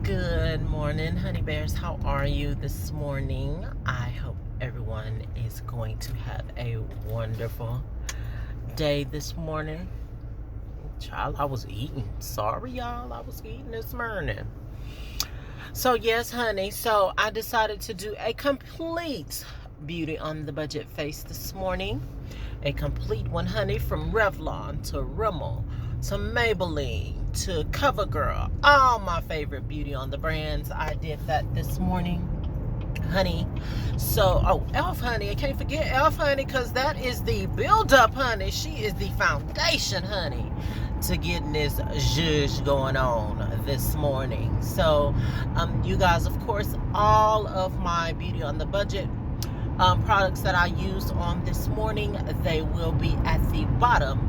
Good morning, honey bears. How are you this morning? I hope everyone is going to have a wonderful day this morning. Child, I was eating. Sorry, y'all. I was eating this morning. So, yes, honey. So, I decided to do a complete beauty on the budget face this morning. A complete one, honey, from Revlon to Rimmel to Maybelline to CoverGirl, all my favorite beauty on the brands. I did that this morning, honey. So, Elf, honey, I can't forget Elf, honey, because that is the build-up, honey. She is the foundation, honey, to getting this zhuzh going on this morning. So, you guys, of course, all of my beauty on the budget products that I used on this morning, they will be at the bottom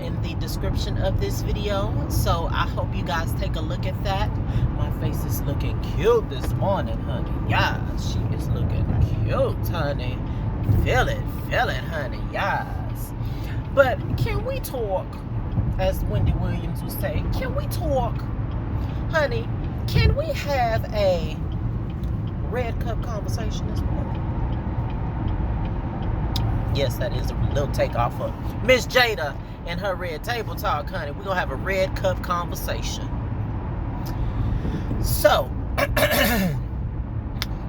in the description of this video. So I hope you guys take a look at that. My face is looking cute this morning, honey. Yeah, she is looking cute, honey. Feel it, honey. Yes. But can we talk, as Wendy Williams would say, can we talk, honey? Can we have a red cup conversation this morning? Yes, that is a little takeoff of Miss Jada and her red table talk, honey. We're going to have a red cup conversation. So,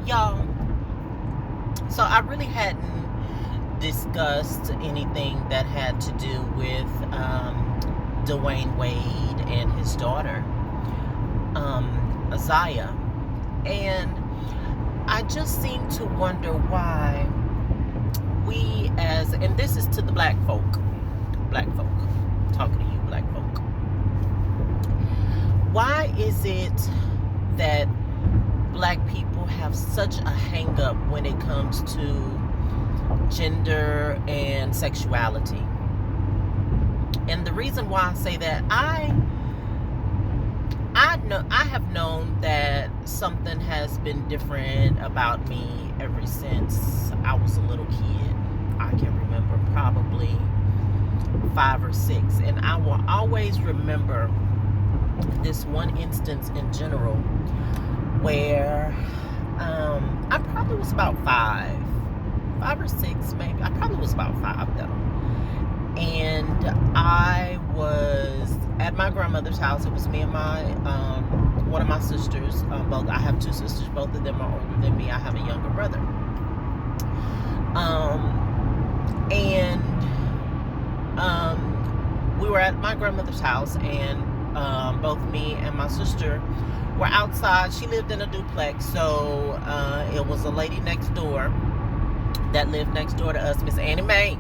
y'all, so I really hadn't discussed anything that had to do with Dwayne Wade and his daughter, Isaiah. And I just seem to wonder why we and this is to the black folk, talking to you black folk, why is it that black people have such a hang up when it comes to gender and sexuality? And the reason why I say that, I have known that something has been different about me ever since I was a little kid. I can remember probably 5 or 6, and I will always remember this one instance in general where I probably was about 5 or 6 maybe. I probably was about 5 though, and I was at my grandmother's house. It was me and my one of my sisters. Both, I have 2 sisters. Both of them are older than me. I have a younger brother. And we were at my grandmother's house, and both me and my sister were outside. She lived in a duplex, so it was a lady next door that lived next door to us, Miss Annie Mae.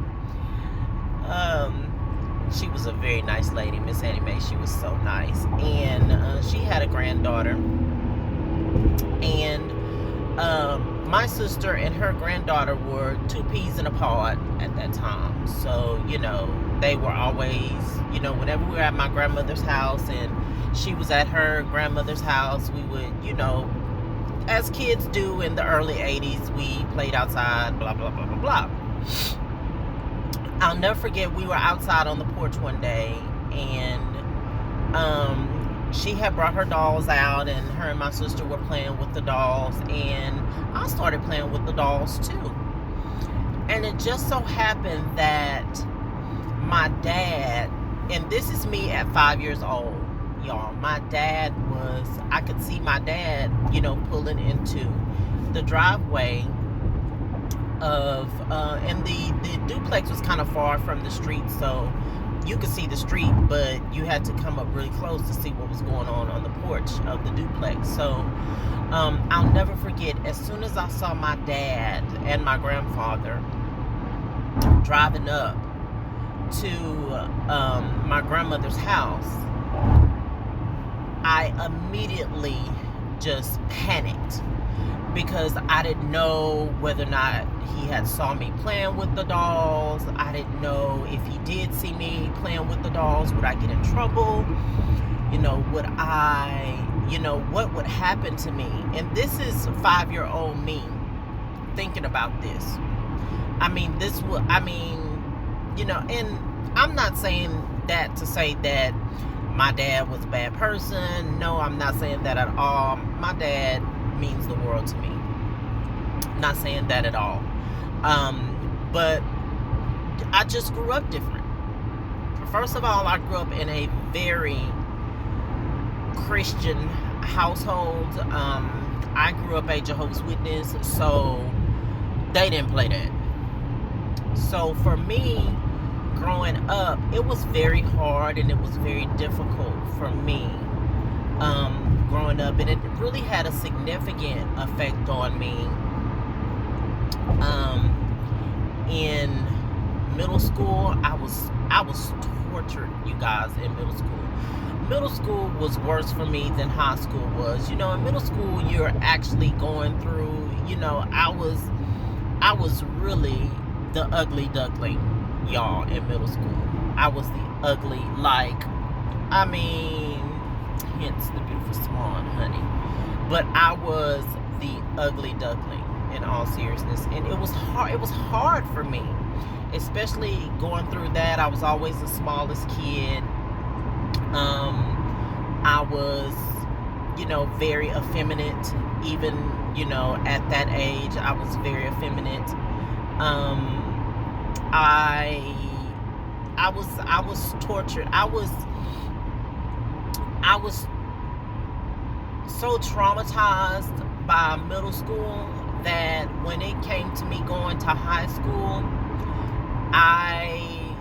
She was a very nice lady, Miss Annie Mae. She was so nice, and she had a granddaughter, and my sister and her granddaughter were 2 peas in a pod at that time. So, you know, they were always, you know, whenever we were at my grandmother's house and she was at her grandmother's house, we would, you know, as kids do in the early 80s, we played outside, blah, blah, blah, blah, blah. I'll never forget, we were outside on the porch one day, and she had brought her dolls out, and her and my sister were playing with the dolls, and I started playing with the dolls too. And it just so happened that my dad, and this is me at 5 years old, y'all, my dad was, I could see my dad, you know, pulling into the driveway of, and the duplex was kind of far from the street, so you could see the street, but you had to come up really close to see what was going on the porch of the duplex. So I'll never forget, as soon as I saw my dad and my grandfather driving up to my grandmother's house, I immediately just panicked, because I didn't know whether or not he had saw me playing with the dolls. I didn't know if he did see me playing with the dolls, would I get in trouble? You know, would I, you know, what would happen to me? And this is 5-year-old me thinking about this. I mean, you know, and I'm not saying that to say that my dad was a bad person. No, I'm not saying that at all. My dad means the world to me. Not saying that at all. But I just grew up different. First of all, I grew up in a very Christian household. I grew up a Jehovah's Witness, so they didn't play that. So for me, growing up, it was very hard and it was very difficult for me growing up, and it really had a significant effect on me in middle school. I was tortured, you guys, in middle school. Middle school was worse for me than high school was. You know, in middle school, you're actually going through, you know, I was really the ugly duckling, y'all, in middle school. I was the ugly, like, I mean, hence the beautiful swan, honey. But I was the ugly duckling, in all seriousness. And it was hard for me, especially going through that. I was always the smallest kid. I was, you know, very effeminate. Even, you know, at that age, I was very effeminate. I was tortured. I was so traumatized by middle school that when it came to me going to high school, I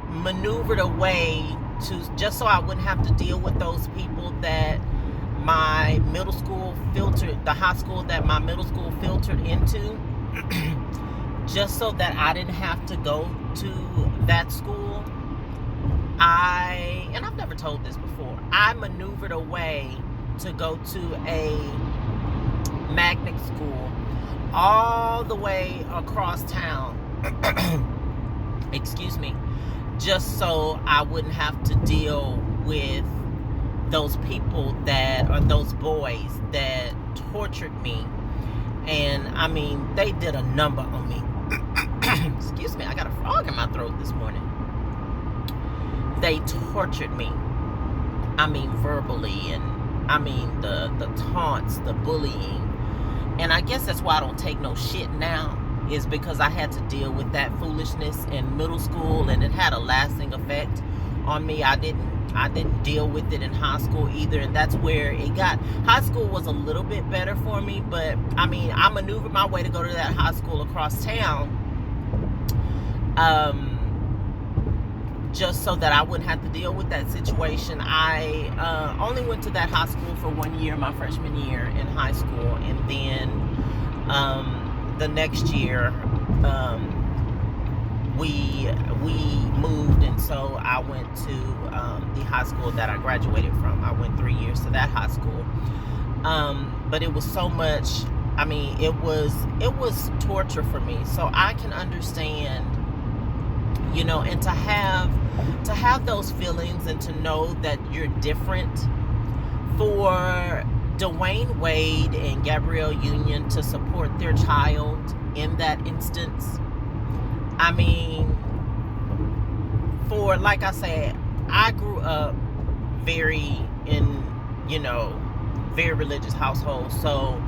maneuvered away to, just so I wouldn't have to deal with those people that my middle school filtered, the high school that my middle school filtered into, just so that I didn't have to go to that school. And I've never told this before, I maneuvered away to go to a magnet school all the way across town, excuse me, just so I wouldn't have to deal with those people that, or those boys that tortured me. And I mean, they did a number on me. Excuse me, I got a frog in my throat this morning. They tortured me. I mean, verbally, and I mean the taunts, the bullying. And I guess that's why I don't take no shit now, is because I had to deal with that foolishness in middle school, and it had a lasting effect on me. I didn't deal with it in high school either, and that's where it got. High school was a little bit better for me, but I mean, I maneuvered my way to go to that high school across town, just so that I wouldn't have to deal with that situation. I only went to that high school for 1 year, my freshman year in high school, and then the next year we moved, and so I went to the high school that I graduated from. I went 3 years to that high school, but it was so much. I mean, it was torture for me. So I can understand, you know, and to have those feelings and to know that you're different. For Dwayne Wade and Gabrielle Union to support their child in that instance, I mean, for, like I said, I grew up very religious household, so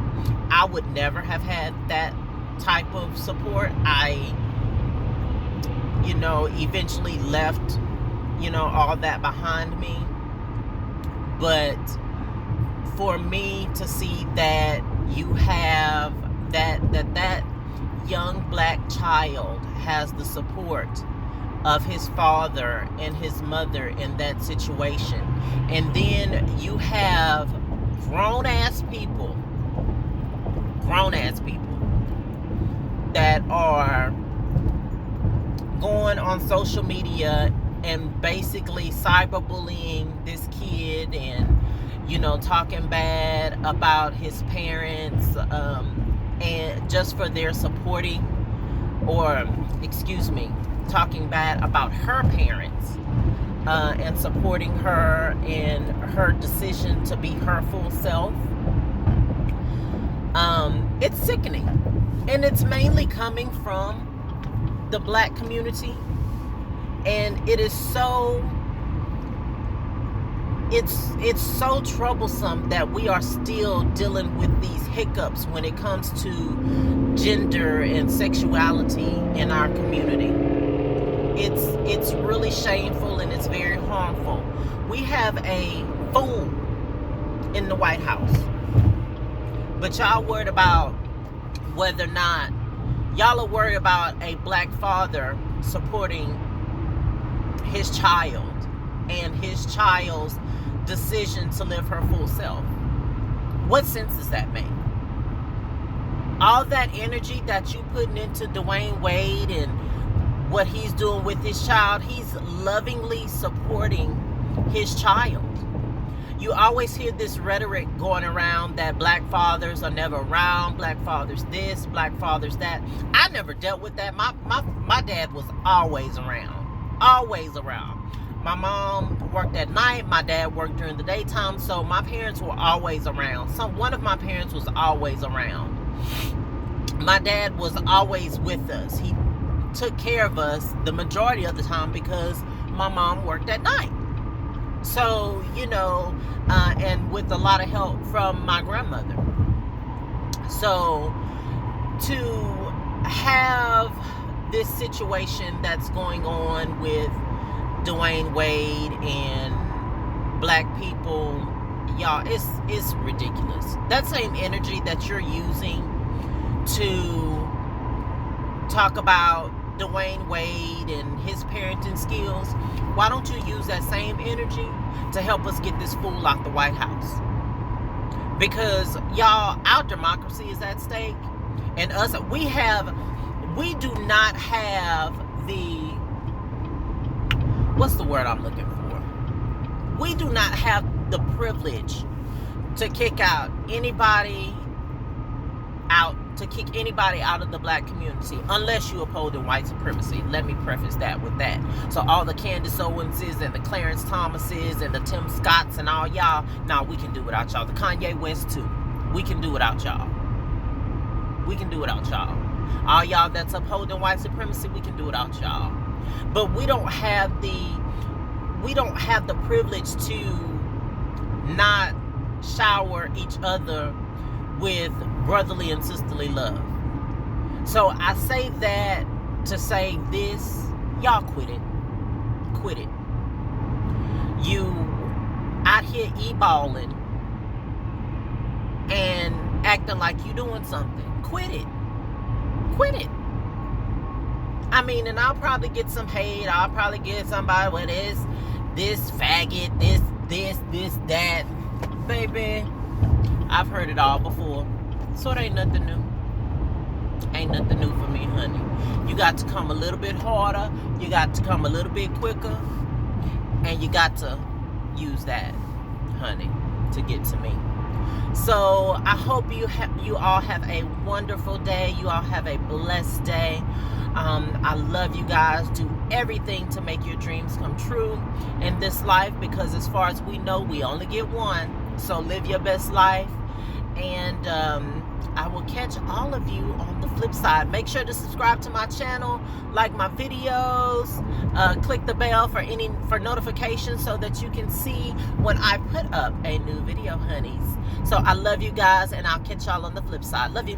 I would never have had that type of support. I, you know, eventually left, you know, all that behind me. But for me to see that you have that young black child has the support of his father and his mother in that situation, and then you have grown-ass people that are going on social media and basically cyberbullying this kid, and, you know, talking bad about his parents, and just for their supporting, or talking bad about her parents, and supporting her in her decision to be her full self. It's sickening, and it's mainly coming from the black community, and it is so it's so troublesome that we are still dealing with these hiccups when it comes to gender and sexuality in our community. It's really shameful and it's very harmful. We have a fool in the White House, but y'all worried about whether or not y'all are worried about a black father supporting his child and his child's decision to live her full self. What sense does that make? All that energy that you putting into Dwayne Wade and what he's doing with his child, he's lovingly supporting his child. You always hear this rhetoric going around that black fathers are never around, black fathers this, black fathers that. I never dealt with that. My dad was always around. Always around. My mom worked at night, my dad worked during the daytime, so my parents were always around. One of my parents was always around. My dad was always with us. He took care of us the majority of the time because my mom worked at night. So, you know, and with a lot of help from my grandmother. So, to have this situation that's going on with Dwayne Wade and black people, y'all, it's ridiculous. That same energy that you're using to talk about Dwayne Wade and his parenting skills, why don't you use that same energy to help us get this fool out the White House? Because y'all, our democracy is at stake, and we do not have the, what's the word I'm looking for? We do not have the privilege to kick anybody out of the black community unless you upholding white supremacy. Let me preface that with that. So all the Candace Owenses and the Clarence Thomases and the Tim Scotts and all y'all, nah, we can do without y'all. The Kanye West too. We can do without y'all. We can do without y'all. All y'all that's upholding white supremacy, we can do without y'all. But we don't have the privilege to not shower each other with brotherly and sisterly love. So I say that to say this, y'all quit it. Quit it. You out here e-balling and acting like you doing something. Quit it. Quit it. I mean, and I'll probably get some hate. I'll probably get somebody with this faggot, this, that. Baby, I've heard it all before. So it ain't nothing new. Ain't nothing new for me, honey. You got to come a little bit harder. You got to come a little bit quicker. And you got to use that, honey, to get to me. So I hope you all have a wonderful day. You all have a blessed day. I love you guys. Do everything to make your dreams come true in this life, because as far as we know, we only get one. So live your best life. And I will catch all of you on the flip side. Make sure to subscribe to my channel, like my videos, click the bell for notifications so that you can see when I put up a new video, honeys. So I love you guys, and I'll catch y'all on the flip side. Love you.